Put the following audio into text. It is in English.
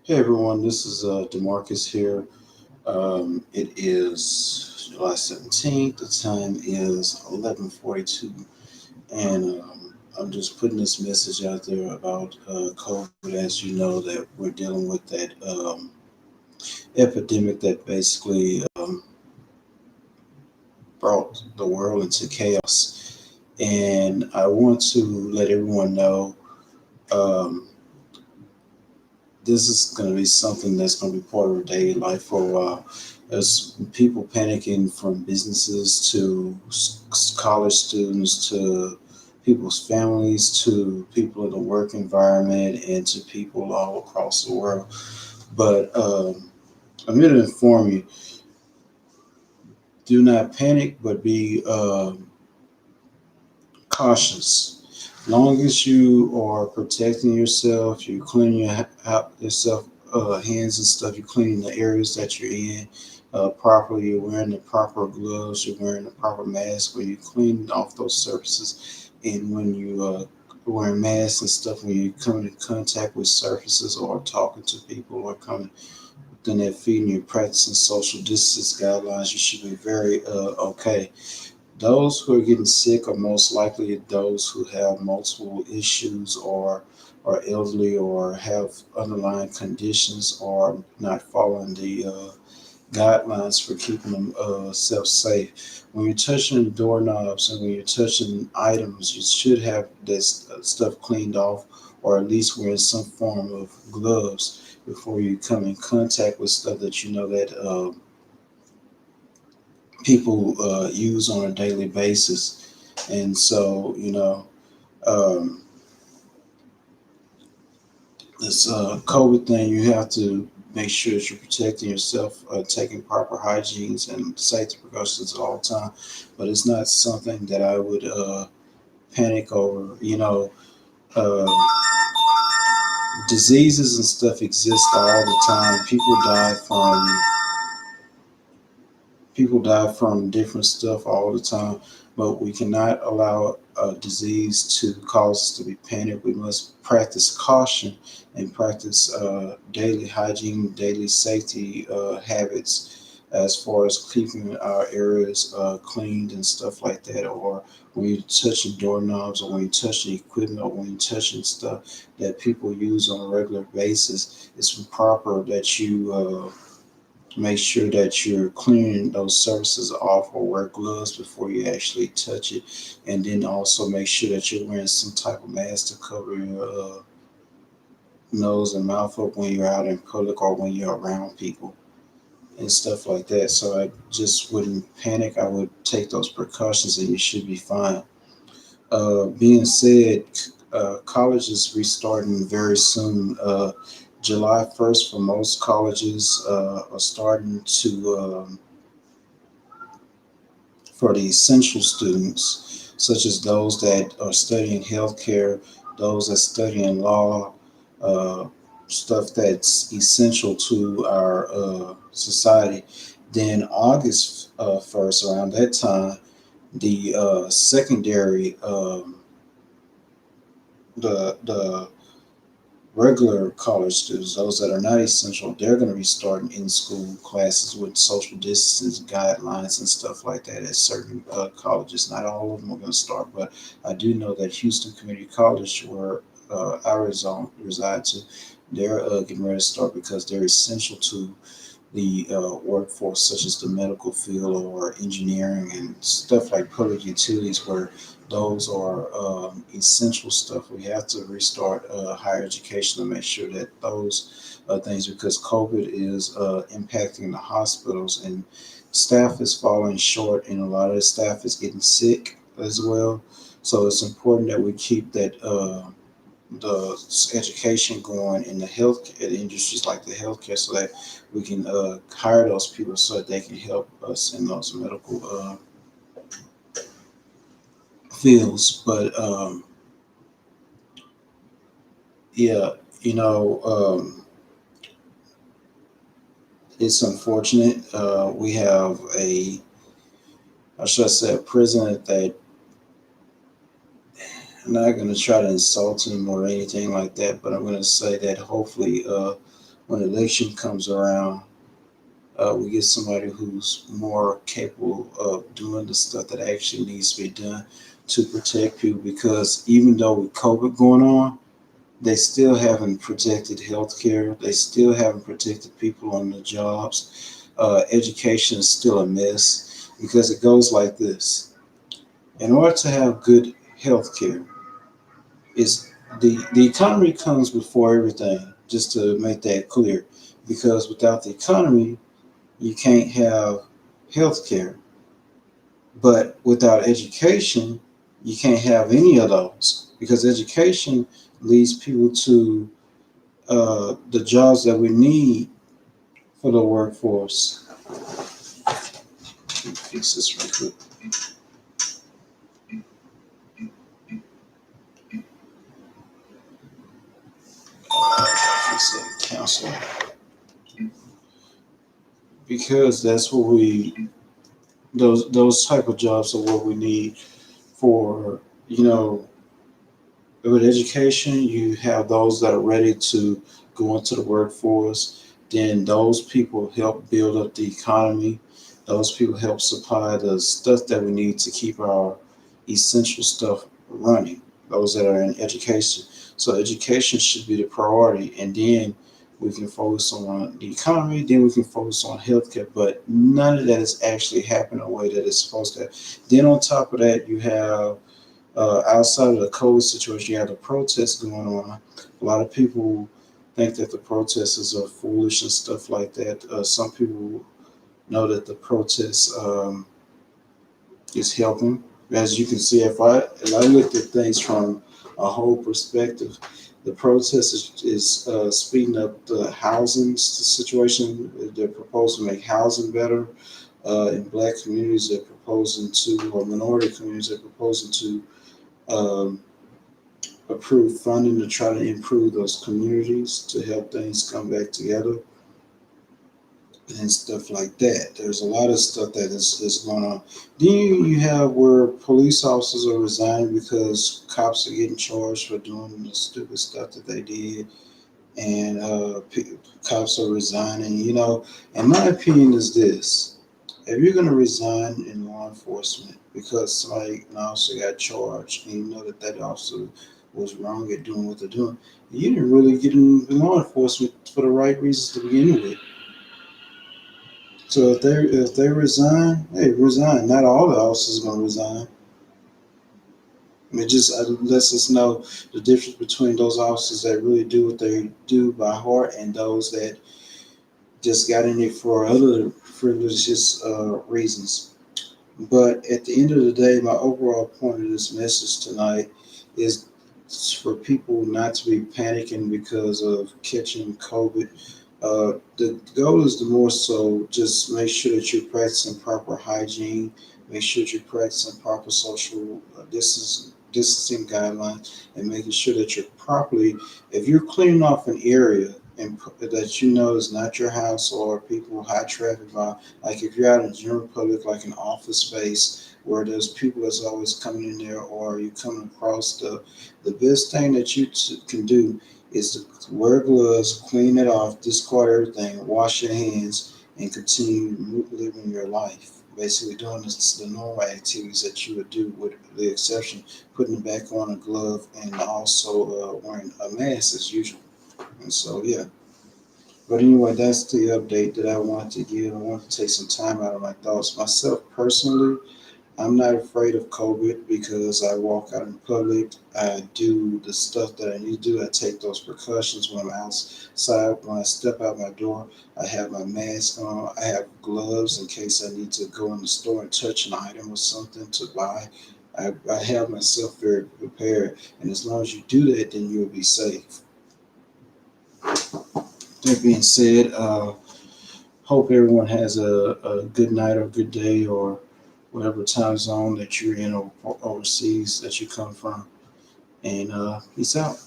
Hey everyone, this is Demarcus here. It is July 17th. The time is 11:42, and I'm just putting this message out there about COVID. As you know, that we're dealing with that epidemic that basically brought the world into chaos. And I want to let everyone know um, this is going to be something that's going to be part of our daily life for a while. There's people panicking from businesses to college students to people's families to people in the work environment and to people all across the world. But I'm here to inform you, do not panic, but be cautious. Long as you are protecting yourself, you're cleaning yourself hands and stuff, you're cleaning the areas that you're in properly, you're wearing the proper gloves, you're wearing the proper mask, when you're cleaning off those surfaces, and when you wearing masks and stuff, when you come in contact with surfaces or talking to people or coming within that feeding, you're practicing social distance guidelines, you should be very okay. Those who are getting sick are most likely those who have multiple issues or are elderly or have underlying conditions or not following the guidelines for keeping themselves safe. When you're touching doorknobs and when you're touching items, you should have this stuff cleaned off or at least wearing some form of gloves before you come in contact with stuff that you know that people use on a daily basis. And so, um, this COVID thing, you have to make sure that you're protecting yourself, taking proper hygienes and safety precautions at all time. But it's not something that I would panic over. Uh, Diseases and stuff exist all the time. People die from different stuff all the time, but we cannot allow a disease to cause us to be panicked. We must practice caution and practice daily hygiene, daily safety habits as far as keeping our areas cleaned and stuff like that. Or when you're touching doorknobs, or when you're touching equipment, or when you're touching stuff that people use on a regular basis, it's proper that you. Make sure that you're cleaning those surfaces off or wear gloves before you actually touch it. And then also make sure that you're wearing some type of mask to cover your nose and mouth up when you're out in public or when you're around people and stuff like that. So I just wouldn't panic. I would take those precautions and you should be fine. Being said, college is restarting very soon. July 1st for most colleges are starting to for the essential students, such as those that are studying healthcare, those that studying law, uh, stuff that's essential to our society. Then August 1st, around that time, the secondary, the regular college students, those that are not essential, they're going to be starting in school classes with social distance guidelines and stuff like that at certain colleges. Not all of them are going to start, but I do know that Houston Community College, where I reside to, they're getting ready to start because they're essential to the workforce, such as the medical field or engineering and stuff like public utilities, where those are essential stuff. We have to restart higher education to make sure that those things, because COVID is impacting the hospitals and staff is falling short, and a lot of the staff is getting sick as well. So it's important that we keep that. The education going in the health industries like the healthcare so that we can hire those people so that they can help us in those medical fields. But yeah, you know, it's unfortunate. We have I should say, a president that I'm not going to try to insult him or anything like that, but I'm going to say that hopefully when election comes around, we get somebody who's more capable of doing the stuff that actually needs to be done to protect people. Because even though with COVID going on, they still haven't protected healthcare. They still haven't protected people on the jobs. Education is still a mess because it goes like this. In order to have good healthcare, is the economy comes before everything. Just to make that clear, because without the economy, you can't have healthcare. But without education, you can't have any of those because education leads people to the jobs that we need for the workforce. Let me fix this real quick. Fix that council because that's what we those type of jobs are what we need for with education, you have those that are ready to go into the workforce. Then those people help build up the economy. Those people help supply the stuff that we need to keep our essential stuff running. Those that are in education. So education should be the priority, and then we can focus on the economy. Then we can focus on healthcare. But none of that is actually happening the way that it's supposed to. Then on top of that, you have outside of the COVID situation, you have the protests going on. A lot of people think that the protesters are foolish and stuff like that. Some people know that the protests is helping. As you can see, if I looked at things from a whole perspective, the protest is speeding up the housing situation. They're proposing to make housing better. In black communities, they're proposing to, or minority communities, they're proposing to um, approve funding to try to improve those communities to help things come back together and stuff like that. There's a lot of stuff that is going on. Then you have where police officers are resigning because cops are getting charged for doing the stupid stuff that they did, and cops are resigning. And my opinion is this: if you're going to resign in law enforcement because an officer got charged and you know that that officer was wrong at doing what they're doing, you didn't really get in law enforcement for the right reasons to begin with. So if they resign, hey, resign. Not all the officers are going to resign. It just lets us know the difference between those officers that really do what they do by heart and those that just got in it for other frivolous reasons. But at the end of the day, my overall point of this message tonight is for people not to be panicking because of catching COVID. The goal is to more so just make sure that you're practicing proper hygiene, make sure that you're practicing proper social distancing guidelines, and making sure that you're properly, if you're cleaning off an area and that you know is not your house or people high traffic by, like if you're out in general public, like an office space where there's people that's always coming in there, or you're coming across the best thing that you can do is to wear gloves, clean it off, discard everything, wash your hands, and continue living your life. Basically, doing the normal activities that you would do, with the exception putting back on a glove and also wearing a mask as usual. And so, yeah. But anyway, that's the update that I wanted to give. I wanted to take some time out of my thoughts. Myself personally, I'm not afraid of COVID because I walk out in public. I do the stuff that I need to do. I take those precautions when I'm outside. When I step out my door, I have my mask on. I have gloves in case I need to go in the store and touch an item or something to buy. I have myself very prepared. And as long as you do that, then you'll be safe. That being said, hope everyone has a good night or good day or whatever time zone that you're in or overseas that you come from. And peace out.